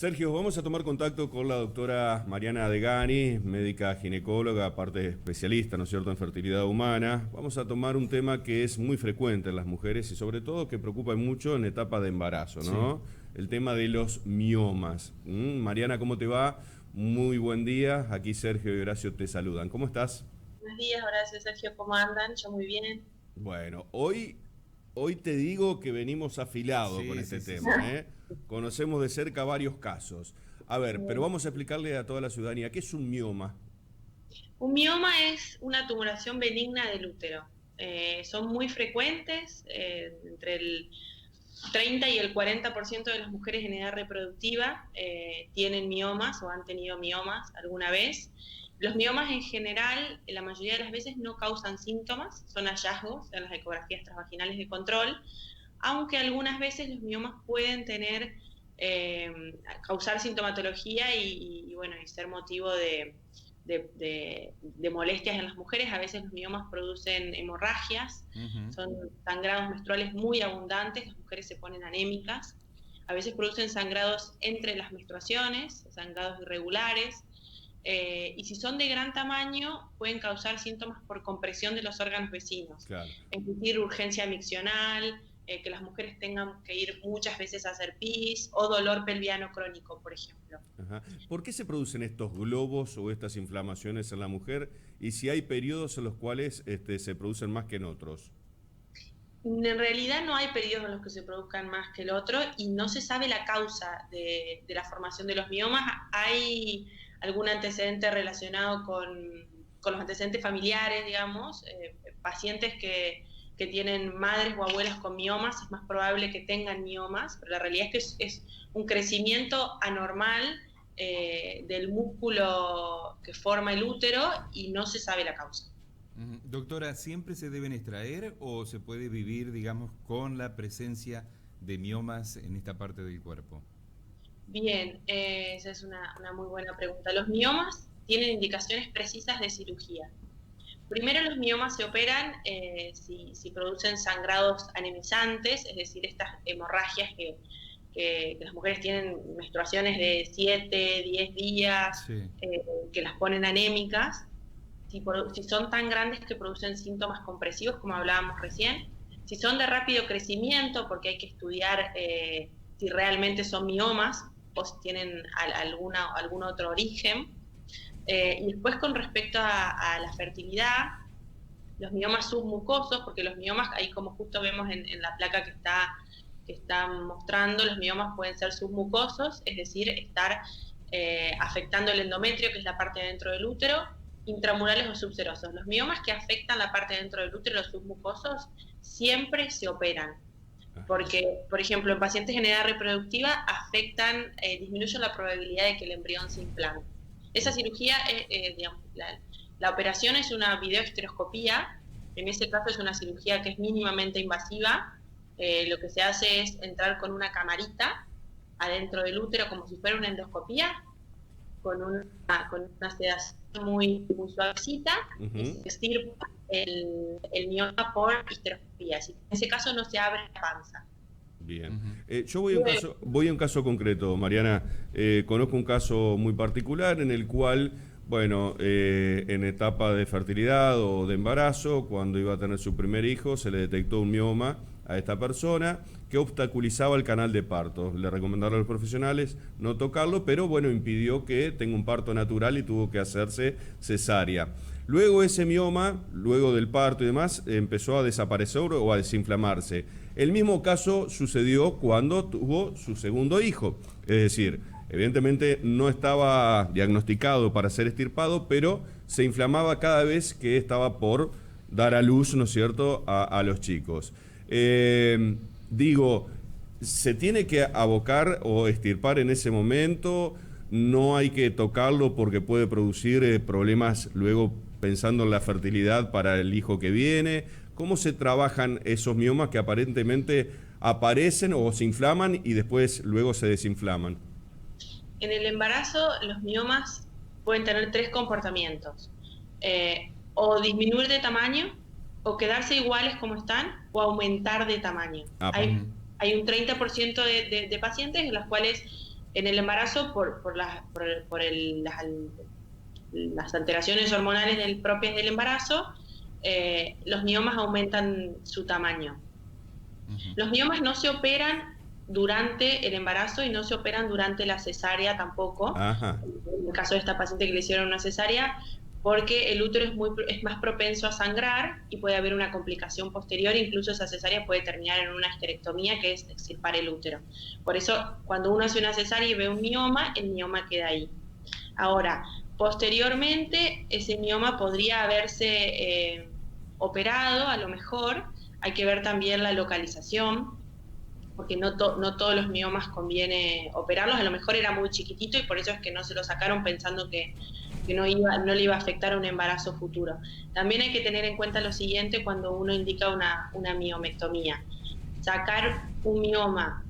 Sergio, vamos a tomar contacto con la doctora Mariana Degani, médica ginecóloga, aparte especialista, ¿no es cierto?, en fertilidad humana. Vamos a tomar un tema que es muy frecuente en las mujeres y sobre todo que preocupa mucho en etapa de embarazo, Sí. ¿no? El tema de los miomas. Mariana, ¿cómo te va? Muy buen día. Aquí Sergio y Horacio te saludan. ¿Cómo estás? Buenos días, Horacio, Sergio, ¿cómo andan? Yo muy bien. Bueno, hoy te digo que venimos afilados con Sí, este sí, sí, tema, sí. ¿eh? Conocemos de cerca varios casos. A ver, pero vamos a explicarle a toda la ciudadanía, ¿qué es un mioma? Un mioma es una tumoración benigna del útero. Son muy frecuentes, entre el 30 y el 40% de las mujeres en edad reproductiva tienen miomas o han tenido miomas alguna vez. Los miomas en general, la mayoría de las veces no causan síntomas, son hallazgos en las ecografías transvaginales de control, aunque algunas veces los miomas pueden tener, eh, causar sintomatología y, bueno, y ser motivo de molestias en las mujeres. A veces los miomas producen hemorragias, Ujú. son sangrados menstruales muy abundantes, las mujeres se ponen anémicas. A veces producen sangrados entre las menstruaciones, sangrados irregulares, y si son de gran tamaño pueden causar síntomas por compresión de los órganos vecinos, Claro. es decir, urgencia miccional, que las mujeres tengan que ir muchas veces a hacer pis, o dolor pelviano crónico, por ejemplo. Ajá. ¿Por qué se producen estos globos o estas inflamaciones en la mujer? Y si hay periodos en los cuales se producen más que en otros. En realidad no hay periodos en los que se produzcan más que el otro y no se sabe la causa de la formación de los miomas. Hay algún antecedente relacionado con los antecedentes familiares, digamos, pacientes que tienen madres o abuelas con miomas, es más probable que tengan miomas, pero la realidad es que es un crecimiento anormal del músculo que forma el útero y no se sabe la causa. Ujú. Doctora, ¿siempre se deben extraer o se puede vivir, digamos, con la presencia de miomas en esta parte del cuerpo? Bien, esa es una muy buena pregunta. Los miomas tienen indicaciones precisas de cirugía. Primero, los miomas se operan si producen sangrados anemizantes, es decir, estas hemorragias que las mujeres tienen menstruaciones de 7, 10 días, Sí. que las ponen anémicas. Si son tan grandes que producen síntomas compresivos, como hablábamos recién, si son de rápido crecimiento, porque hay que estudiar si realmente son miomas o si tienen algún otro origen. Y después, con respecto a la fertilidad, los miomas submucosos, porque los miomas, ahí como justo vemos en la placa que está mostrando, los miomas pueden ser submucosos, es decir, estar afectando el endometrio, que es la parte de dentro del útero, intramurales o subserosos. Los miomas que afectan la parte de dentro del útero, los submucosos, siempre se operan. Ajá. Porque, por ejemplo, en pacientes en edad reproductiva afectan, disminuyen la probabilidad de que el embrión se implante. Esa cirugía, digamos, la operación es una videoestereoscopía, en ese caso es una cirugía que es mínimamente invasiva. Lo que se hace es entrar con una camarita adentro del útero como si fuera una endoscopía, con una sedación muy suavecita, y Ujú. se extirpa el mioma por histeroscopía. En ese caso no se abre la panza. Bien. Ujú. Yo Luego, voy a un caso concreto, Mariana. Conozco un caso muy particular en el cual, bueno, en etapa de fertilidad o de embarazo, cuando iba a tener su primer hijo, se le detectó un mioma a esta persona que obstaculizaba el canal de parto. Le recomendaron a los profesionales no tocarlo, pero bueno, impidió que tenga un parto natural y tuvo que hacerse cesárea. Luego ese mioma, luego del parto y demás, empezó a desaparecer o a desinflamarse. El mismo caso sucedió cuando tuvo su segundo hijo. Es decir, evidentemente no estaba diagnosticado para ser extirpado, pero se inflamaba cada vez que estaba por dar a luz, ¿no es cierto?, a los chicos. Digo, ¿se tiene que abocar o extirpar en ese momento? No hay que tocarlo porque puede producir problemas luego pensando en la fertilidad para el hijo que viene. ¿Cómo se trabajan esos miomas que aparentemente aparecen o se inflaman y después luego se desinflaman? en el embarazo, los miomas pueden tener tres comportamientos. O disminuir de tamaño, o quedarse iguales como están, o aumentar de tamaño. Apa. Hay, Ujú. hay un 30% de pacientes en los cuales En el embarazo, las alteraciones hormonales propias del embarazo, los miomas aumentan su tamaño. Los miomas no se operan durante el embarazo y no se operan durante la cesárea tampoco. Ajá. En el caso de esta paciente que le hicieron una cesárea, porque el útero es más propenso a sangrar y puede haber una complicación posterior, incluso esa cesárea puede terminar en una histerectomía, que es extirpar el útero. Por eso, cuando uno hace una cesárea y ve un mioma, el mioma queda ahí. Ahora, posteriormente, ese mioma podría haberse operado, a lo mejor. Hay que ver también la localización, porque no todos los miomas conviene operarlos. A lo mejor era muy chiquitito y por eso es que no se lo sacaron pensando que no le iba a afectar a un embarazo futuro. También hay que tener en cuenta lo siguiente cuando uno indica una miomectomía. Sacar un mioma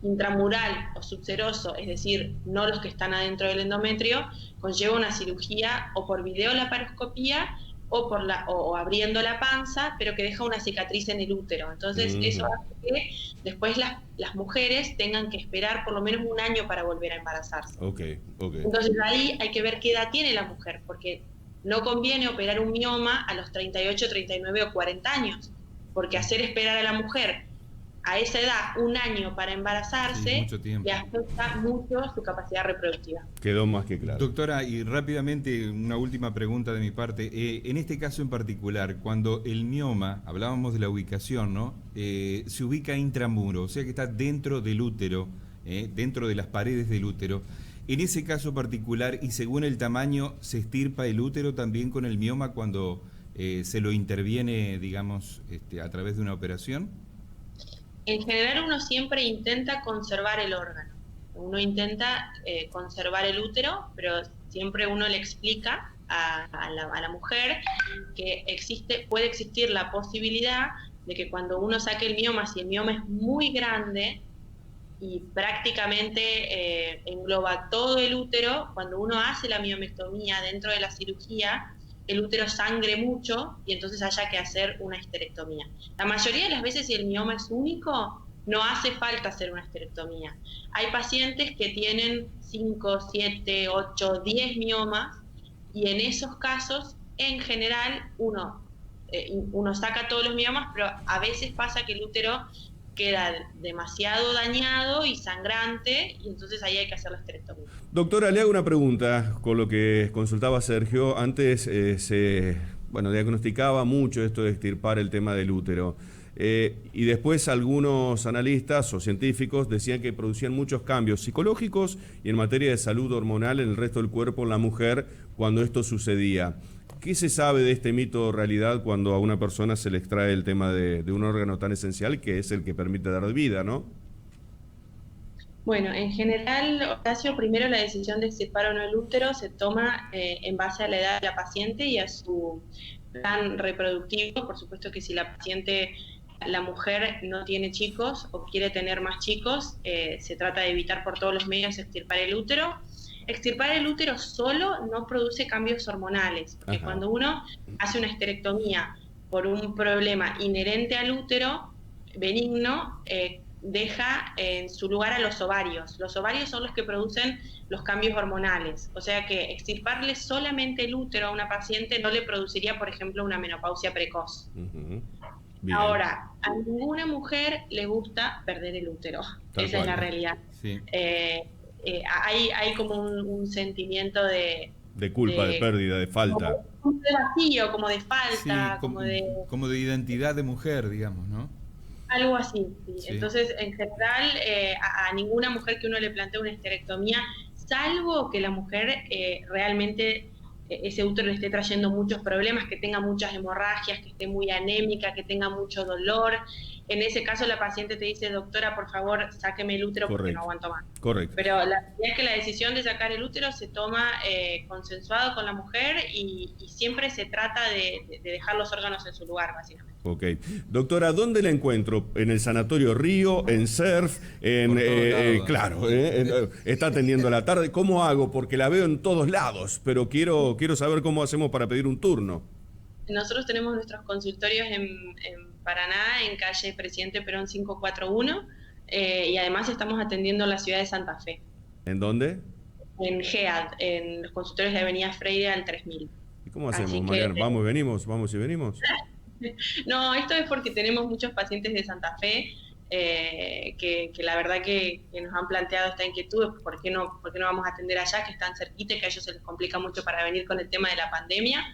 intramural o subseroso, es decir, no los que están adentro del endometrio, conlleva una cirugía o por videolaparoscopía o abriendo la panza, pero que deja una cicatriz en el útero. Entonces eso hace que después las mujeres tengan que esperar por lo menos un año para volver a embarazarse. Okay. Entonces ahí hay que ver qué edad tiene la mujer, porque no conviene operar un mioma a los 38, 39 o 40 años, porque hacer esperar a la mujer a esa edad un año para embarazarse le afecta mucho su capacidad reproductiva. Quedó más que claro. Doctora, y rápidamente una última pregunta de mi parte. En este caso en particular, cuando el mioma, hablábamos de la ubicación, ¿no? Se ubica intramuro, o sea que está dentro del útero, dentro de las paredes del útero. En ese caso particular, y según el tamaño, ¿se extirpa el útero también con el mioma cuando se lo interviene, digamos, a través de una operación? En general uno siempre intenta conservar el órgano, uno intenta conservar el útero, pero siempre uno le explica a la mujer que puede existir la posibilidad de que cuando uno saque el mioma, si el mioma es muy grande y prácticamente engloba todo el útero, cuando uno hace la miomectomía dentro de la cirugía, el útero sangre mucho y entonces haya que hacer una histerectomía. La mayoría de las veces, si el mioma es único, no hace falta hacer una histerectomía. Hay pacientes que tienen 5, 7, 8, 10 miomas y en esos casos, en general, uno saca todos los miomas, pero a veces pasa que el útero queda demasiado dañado y sangrante y entonces ahí hay que hacer la histerectomía. Doctora, le hago una pregunta con lo que consultaba Sergio. Antes se diagnosticaba mucho esto de extirpar el tema del útero. Y después algunos analistas o científicos decían que producían muchos cambios psicológicos y en materia de salud hormonal en el resto del cuerpo en la mujer cuando esto sucedía. ¿Qué se sabe de este mito o realidad cuando a una persona se le extrae el tema de un órgano tan esencial que es el que permite dar vida, ¿no? Bueno, en general, Horacio, primero la decisión de extirpar o no el útero se toma en base a la edad de la paciente y a su plan reproductivo. Por supuesto que si la mujer no tiene chicos o quiere tener más chicos, se trata de evitar por todos los medios extirpar el útero. Extirpar el útero solo no produce cambios hormonales, porque cuando uno hace una histerectomía por un problema inherente al útero, benigno, deja en su lugar a los ovarios. Los ovarios son los que producen los cambios hormonales, o sea que extirparle solamente el útero a una paciente no le produciría, por ejemplo, una menopausia precoz. Ahora, a ninguna mujer le gusta perder el útero, esa es la realidad. Sí. Hay como un sentimiento de culpa, de pérdida, de falta. Como de vacío, como de falta, sí, como de identidad de mujer, digamos, ¿no? Algo así, sí. Sí. Entonces, en general, a ninguna mujer que uno le plantee una histerectomía, salvo que la mujer realmente ese útero le esté trayendo muchos problemas, que tenga muchas hemorragias, que esté muy anémica, que tenga mucho dolor. En ese caso la paciente te dice, doctora, por favor, sáqueme el útero porque no aguanto más. Correcto. Pero la realidad es que la decisión de sacar el útero se toma consensuado con la mujer y siempre se trata de dejar los órganos en su lugar, básicamente. Ok. Doctora, ¿dónde la encuentro? ¿En el Sanatorio Río? ¿En SERF? Está atendiendo a la tarde. ¿Cómo hago? Porque la veo en todos lados, pero quiero saber cómo hacemos para pedir un turno. Nosotros tenemos nuestros consultorios en Paraná, en calle Presidente Perón 541, y además estamos atendiendo la ciudad de Santa Fe. ¿En dónde? en GEAD, en los consultorios de Avenida Freire al 3000. ¿Y cómo hacemos, Así que, Mariana? ¿Vamos y venimos? ¿Vamos y venimos? no, esto es porque tenemos muchos pacientes de Santa Fe que la verdad que nos han planteado esta inquietud, ¿por qué no vamos a atender allá, que están cerquita y que a ellos se les complica mucho para venir con el tema de la pandemia?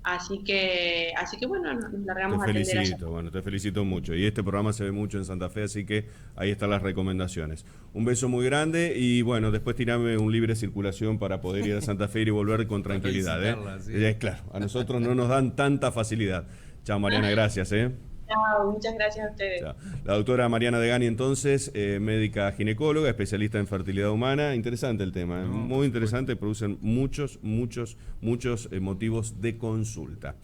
Así que bueno, nos largamos a atender allá. Bueno, te felicito mucho. Y este programa se ve mucho en Santa Fe, así que ahí están las recomendaciones. Un beso muy grande y bueno, después tirame un libre circulación para poder ir a Santa Fe y volver con tranquilidad. Sí. Claro, a nosotros no nos dan tanta facilidad. Chao, Mariana, gracias. Chao, muchas gracias a ustedes. Chao. La doctora Mariana Degani, entonces, médica ginecóloga, especialista en fertilidad humana. Interesante el tema, muy interesante, producen muchos motivos de consulta.